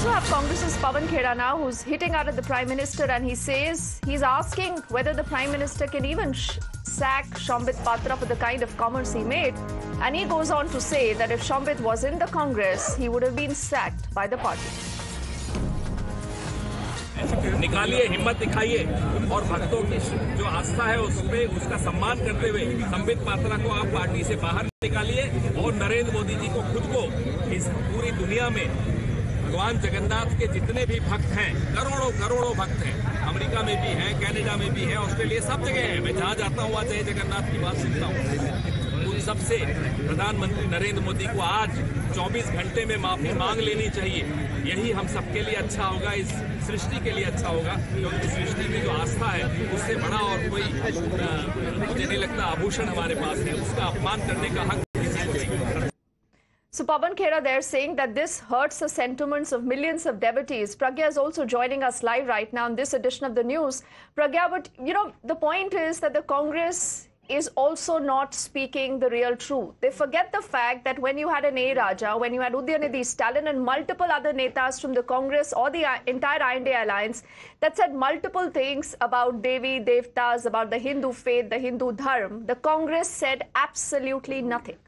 also have Congress's Pawan Khera now, who's hitting out at the Prime Minister, and he says he's asking whether the Prime Minister can even sack Shambit Patra for the kind of comments he made. And he goes on to say that if Shambit was in the Congress, he would have been sacked by the party. निकालिए, हिम्मत दिखाइए और भक्तों की जो आस्था है उस पे उसका सम्मान करते हुए संबित पात्रा को आप पार्टी से बाहर निकालिए और नरेंद्र मोदी जी को खुद को इस पूरी दुनिया में भगवान जगन्नाथ के जितने भी भक्त हैं, करोड़ों करोड़ों भक्त हैं, अमेरिका में भी हैं, कनाडा में भी हैं, ऑस्ट्रेलिया, सब जगह है। मैं जहां जाता हूं वहां जय जगन्नाथ की बात सुनता हूं। उन सबसे प्रधानमंत्री नरेंद्र मोदी को आज 24 घंटे में माफी मांग लेनी चाहिए। यही हम सबके लिए अच्छा होगा, इस सृष्टि के लिए अच्छा होगा, क्योंकि सृष्टि में जो आस्था है उससे बड़ा और कोई मुझे नहीं लगता आभूषण हमारे पास है। उसका अपमान करने का हक किसी को नहीं। So Pawan Khera there saying that this hurts the sentiments of millions of devotees. Pragya is also joining us live right now in this edition of the news. Pragya, but the point is that the Congress is also not speaking the real truth. They forget the fact that when you had an A. Raja, when you had Udayanidhi Stalin and multiple other netas from the Congress or the entire INDA alliance that said multiple things about Devi, Devtas, about the Hindu faith, the Hindu dharma, the Congress said absolutely nothing.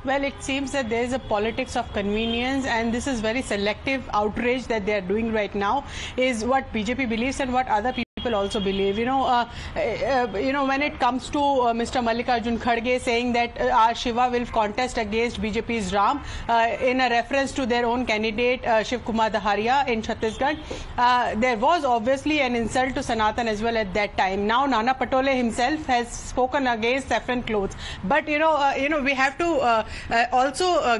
Well, it seems that there is a politics of convenience, and this is very selective outrage that they are doing right now, is what BJP believes and what other people also believe. When it comes to Mr. Mallikarjun Kharge saying that our Shiva will contest against BJP's Ram in a reference to their own candidate Shiv Kumar Daharia in Chhattisgarh, there was obviously an insult to Sanatan as well at that time. Now Nana Patole himself has spoken against saffron clothes, but we have to also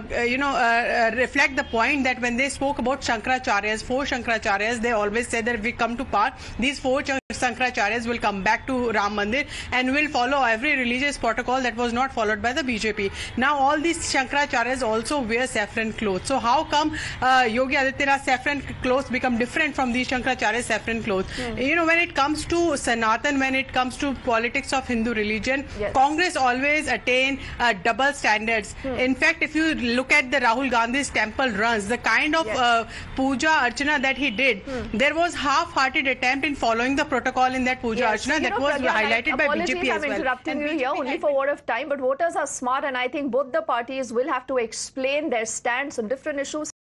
reflect the point that when they spoke about Shankaracharyas, 4 Shankaracharyas, they always said that if we come to power, these 4 Shankaracharyas will come back to Ram Mandir and will follow every religious protocol that was not followed by the BJP. Now all these Shankaracharyas also wear saffron clothes. So how come Yogi Adityanath's saffron clothes become different from these Shankaracharyas' saffron clothes? When it comes to Sanatan, when it comes to politics of Hindu religion, yes, Congress always attain double standards. In fact, if you look at the Rahul Gandhi's temple runs, the kind of puja archana that he did, there was half-hearted attempt in following the protocol in that puja archana that was highlighted by BJP as well. I'm interrupting you here only for word of time, but voters are smart, and I think both the parties will have to explain their stance on different issues.